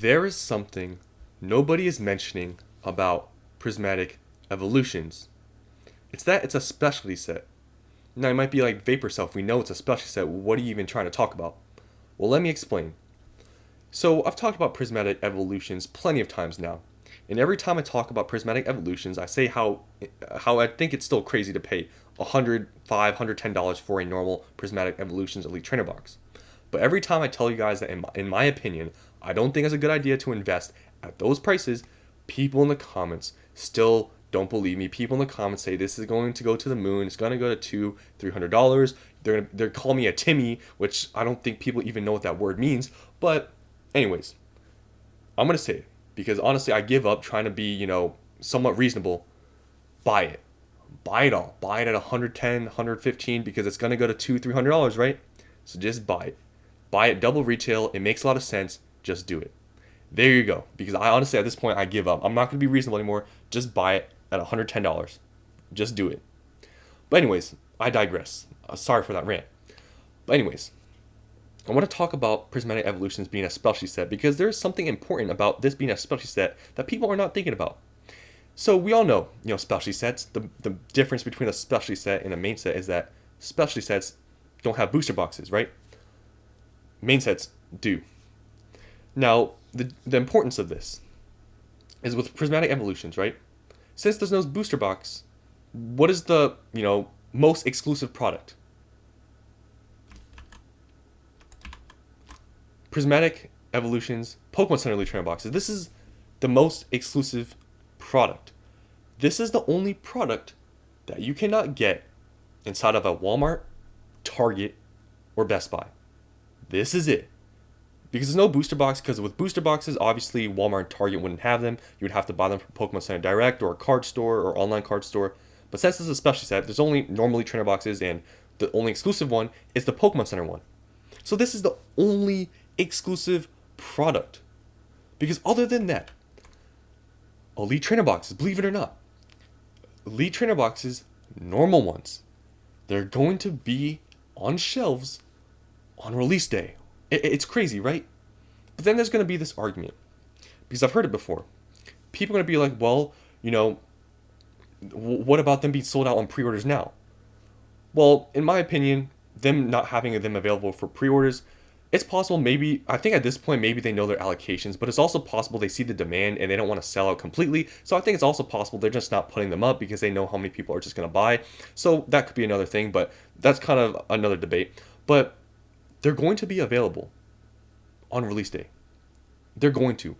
There is something nobody is mentioning about prismatic evolutions. It's that it's a specialty set. Now, it might be like Vapor Self. We know it's a specialty set. What are you even trying to talk about? Well, let me explain. So, I've talked about prismatic evolutions plenty of times now. And every time I talk about prismatic evolutions, I say how I think it's still crazy to pay $105, $110 for a normal prismatic evolutions elite trainer box. But every time I tell you guys that in my opinion, I don't think it's a good idea to invest at those prices, people in the comments still don't believe me. People in the comments say this is going to go to the moon. It's going to go to $200, $300. They're calling me a Timmy, which I don't think people even know what that word means. But anyways, I'm going to say it because honestly, I give up trying to be, somewhat reasonable. Buy it. Buy it all. Buy it at 110, 115 because it's going to go to $200, $300, right? So just buy it. Buy it double retail. It makes a lot of sense. Just do it. There you go. Because I honestly, at this point, I give up. I'm not going to be reasonable anymore. Just buy it at $110. Just do it. But anyways, I digress. Sorry for that rant. But anyways, I want to talk about Prismatic Evolutions being a specialty set because there's something important about this being a specialty set that people are not thinking about. So we all know, specialty sets. The difference between a specialty set and a main set is that specialty sets don't have booster boxes, right? Main sets do. Now, the importance of this is with Prismatic Evolutions, right? Since there's no booster box, what is the, most exclusive product? Prismatic Evolutions Pokemon Center Elite Trainer boxes. This is the most exclusive product. This is the only product that you cannot get inside of a Walmart, Target, or Best Buy. This is it. Because there's no booster box, because with booster boxes, obviously Walmart and Target wouldn't have them. You would have to buy them from Pokemon Center Direct or a card store or online card store. But since this is a specialty set, there's only normally trainer boxes, and the only exclusive one is the Pokemon Center one. So this is the only exclusive product. Because other than that, elite trainer boxes, believe it or not, elite trainer boxes, normal ones, they're going to be on shelves on release day. It's crazy, right? But then there's going to be this argument. Because I've heard it before. People are going to be like, well, what about them being sold out on pre-orders now? Well, in my opinion, them not having them available for pre-orders, it's possible maybe, I think at this point, maybe they know their allocations, but it's also possible they see the demand and they don't want to sell out completely. So I think it's also possible they're just not putting them up because they know how many people are just going to buy. So that could be another thing, but that's kind of another debate. But they're going to be available on release day. They're going to.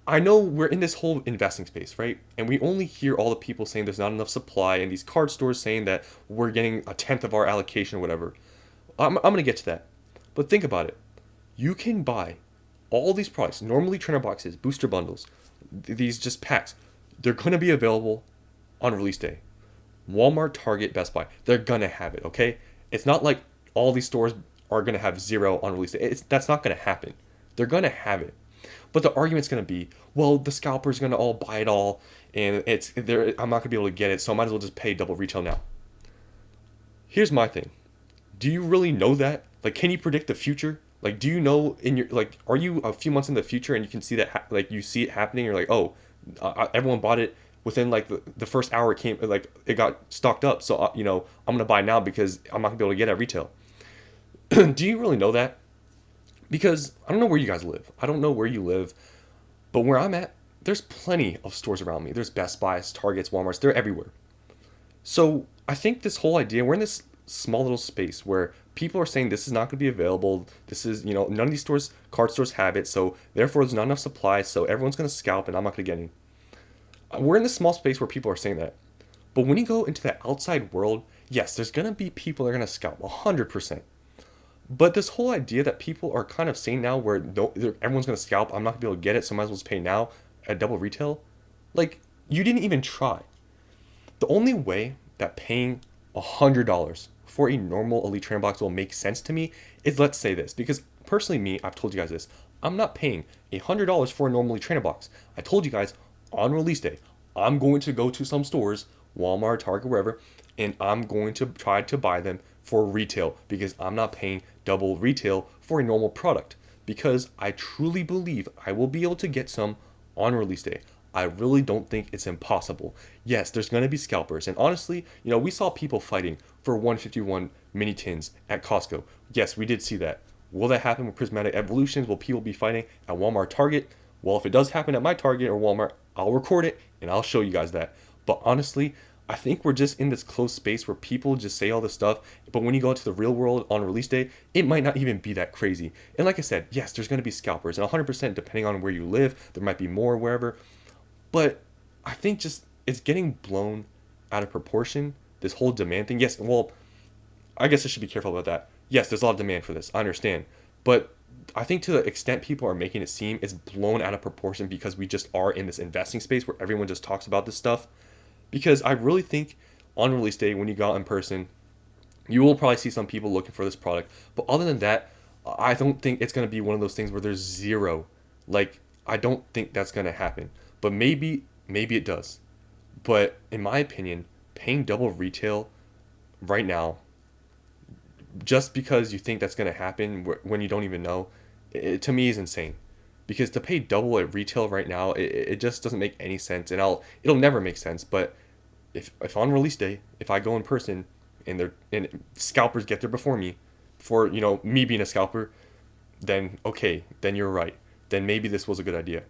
I know we're in this whole investing space, right? And we only hear all the people saying there's not enough supply and these card stores saying that we're getting a tenth of our allocation or whatever. I'm going to get to that. But think about it. You can buy all these products, normally trainer boxes, booster bundles, these just packs. They're going to be available on release day. Walmart, Target, Best Buy. They're going to have it, okay? It's not like all these stores are going to have zero on release day. That's not going to happen. They're going to have it. But the argument's going to be, well, the scalper's going to all buy it all, and I'm not going to be able to get it, so I might as well just pay double retail now. Here's my thing. Do you really know that? Like, can you predict the future? Like, do you know are you a few months in the future and you can see that, you see it happening? You're like, oh, everyone bought it within, the first hour it got stocked up. So, I'm going to buy now because I'm not going to be able to get it at retail. Do you really know that? Because I don't know where you guys live. I don't know where you live. But where I'm at, there's plenty of stores around me. There's Best Buys, Targets, Walmarts. They're everywhere. So I think this whole idea, we're in this small little space where people are saying this is not going to be available. This is, none of these stores, card stores have it. So therefore, there's not enough supply. So everyone's going to scalp and I'm not going to get any. We're in this small space where people are saying that. But when you go into the outside world, yes, there's going to be people that are going to scalp 100%. But this whole idea that people are kind of saying now where everyone's going to scalp, I'm not going to be able to get it, so I might as well just pay now at double retail. You didn't even try. The only way that paying $100 for a normal Elite Trainer box will make sense to me is, let's say this. Because personally, me, I've told you guys this. I'm not paying $100 for a normal Elite Trainer box. I told you guys on release day, I'm going to go to some stores, Walmart, Target, wherever, and I'm going to try to buy them for retail because I'm not paying double retail for a normal product because I truly believe I will be able to get some on release day. I really don't think it's impossible. Yes, there's going to be scalpers. And honestly, we saw people fighting for 151 mini tins at Costco. Yes, we did see that. Will that happen with Prismatic Evolutions? Will people be fighting at Walmart, Target? Well, if it does happen at my Target or Walmart, I'll record it and I'll show you guys that. But honestly, I think we're just in this closed space where people just say all this stuff, but when you go into the real world on release day, it might not even be that crazy. And like I said, yes, there's going to be scalpers, and 100% depending on where you live, there might be more wherever. But I think just it's getting blown out of proportion, this whole demand thing. Yes, well, I guess I should be careful about that. Yes, there's a lot of demand for this. I understand. But I think to the extent people are making it seem, it's blown out of proportion because we just are in this investing space where everyone just talks about this stuff. Because I really think on release day, when you go out in person, you will probably see some people looking for this product. But other than that, I don't think it's going to be one of those things where there's zero. Like, I don't think that's going to happen. But maybe it does. But in my opinion, paying double retail right now, just because you think that's going to happen when you don't even know, it to me is insane. Because to pay double at retail right now, it just doesn't make any sense, and it'll never make sense. But if on release day, if I go in person and scalpers get there before me, before me being a scalper, then okay, then you're right. Then maybe this was a good idea.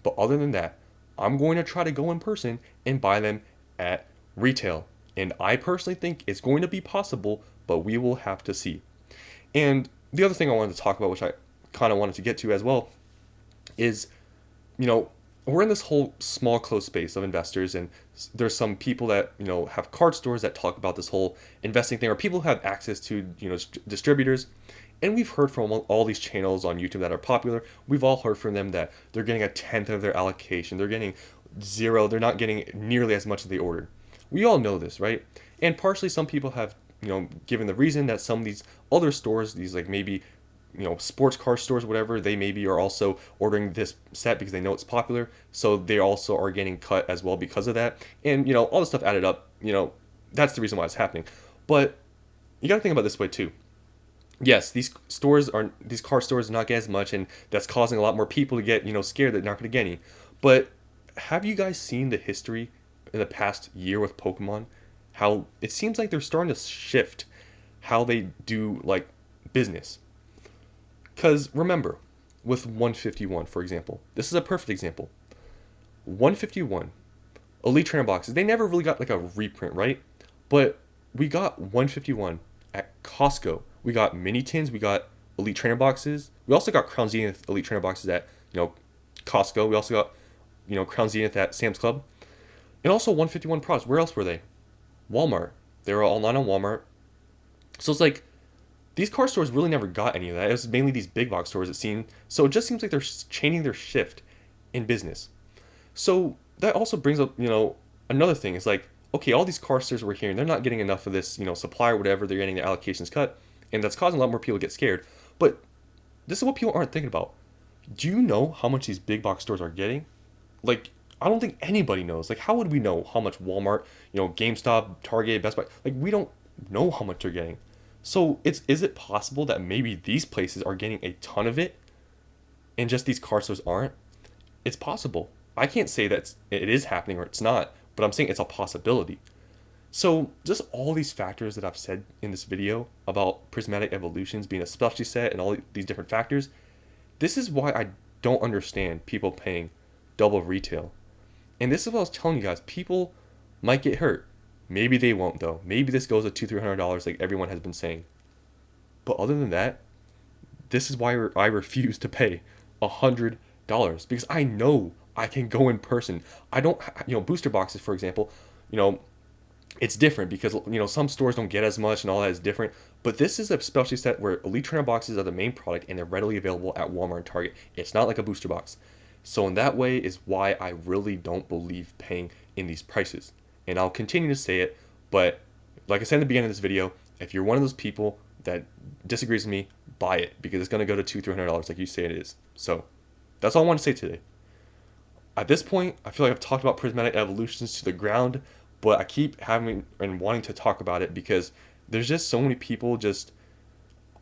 But other than that, I'm going to try to go in person and buy them at retail. And I personally think it's going to be possible, but we will have to see. And the other thing I wanted to talk about, which I kind of wanted to get to as well, is, we're in this whole small closed space of investors, and there's some people that, have card stores that talk about this whole investing thing, or people who have access to, distributors. And we've heard from all these channels on YouTube that are popular. We've all heard from them that they're getting 1/10 of their allocation. They're getting zero. They're not getting nearly as much as they ordered. We all know this, right? And partially some people have, given the reason that some of these other stores, these like maybe sports car stores, whatever, they maybe are also ordering this set because they know it's popular. So they also are getting cut as well because of that. And, all this stuff added up, that's the reason why it's happening. But you got to think about it this way too. Yes, these car stores are not getting as much, and that's causing a lot more people to get, scared that they're not going to get any. But have you guys seen the history in the past year with Pokemon? How it seems like they're starting to shift how they do like business. Because remember, with 151, for example, this is a perfect example. 151, Elite Trainer boxes, they never really got like a reprint, right? But we got 151 at Costco. We got mini tins, we got Elite Trainer boxes. We also got Crown Zenith Elite Trainer boxes at, Costco. We also got, Crown Zenith at Sam's Club. And also 151 products. Where else were they? Walmart. They were online on Walmart. So it's like, these car stores really never got any of that. It was mainly these big box stores, it seemed. So it just seems like they're changing their shift in business. So that also brings up, another thing. It's like, okay, all these car stores we're hearing, they're not getting enough of this, supply or whatever. They're getting their allocations cut. And that's causing a lot more people to get scared. But this is what people aren't thinking about. Do you know how much these big box stores are getting? Like, I don't think anybody knows. Like, how would we know how much Walmart, GameStop, Target, Best Buy, like, we don't know how much they're getting. So is it possible that maybe these places are getting a ton of it and just these car stores aren't? It's possible. I can't say that it is happening or it's not, but I'm saying it's a possibility. So just all these factors that I've said in this video about Prismatic Evolutions being a specialty set and all these different factors, this is why I don't understand people paying double retail. And this is what I was telling you guys. People might get hurt. Maybe they won't though. Maybe this goes to $200-$300 like everyone has been saying. But other than that, this is why I refuse to pay $100 because I know I can go in person. I don't, booster boxes, for example, it's different because, some stores don't get as much and all that is different. But this is a specialty set where Elite Trainer boxes are the main product and they're readily available at Walmart and Target. It's not like a booster box. So in that way is why I really don't believe paying in these prices. And I'll continue to say it, but like I said in the beginning of this video, if you're one of those people that disagrees with me, buy it because it's going to go to $200-$300 like you say it is. So that's all I want to say today. At this point, I feel like I've talked about Prismatic Evolutions to the ground, but I keep having and wanting to talk about it because there's just so many people just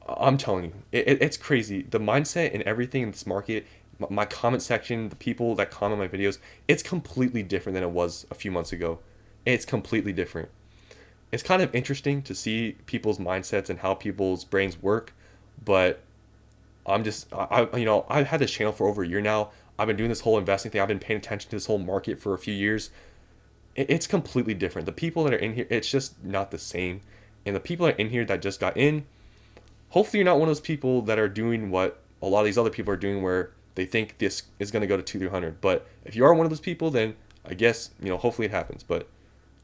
I'm telling you, it's crazy. The mindset and everything in this market, my comment section, the people that comment my videos, it's completely different than it was a few months ago. It's completely different. It's kind of interesting to see people's mindsets and how people's brains work, but I've had this channel for over a year now. I've been doing this whole investing thing. I've been paying attention to this whole market for a few years. It's completely different. The people that are in here, it's just not the same. And the people that are in here that just got in, hopefully you're not one of those people that are doing what a lot of these other people are doing where they think this is going to go to 200. But if you are one of those people, then I guess, hopefully it happens. But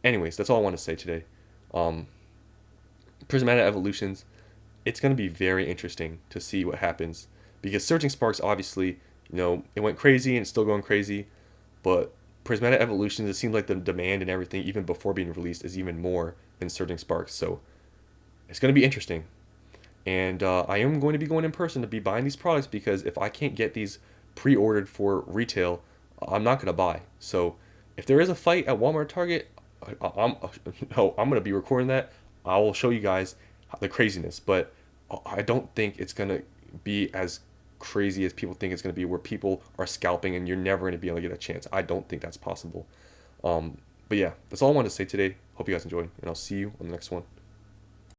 anyways, that's all I want to say today. Um, Prismatic evolutions, it's going to be very interesting to see what happens because Surging Sparks, obviously, it went crazy and it's still going crazy. But Prismatic evolutions, it seems like the demand and everything, even before being released, is even more than Surging Sparks. So it's going to be interesting. And I am going to be going in person to be buying these products because if I can't get these pre-ordered for retail, I'm not going to buy. So if there is a fight at Walmart, Target, I'm going to be recording that. I will show you guys the craziness, but I don't think it's going to be as crazy as people think it's going to be, where people are scalping and you're never going to be able to get a chance. I don't think that's possible. But yeah, that's all I wanted to say today. Hope you guys enjoyed, and I'll see you on the next one.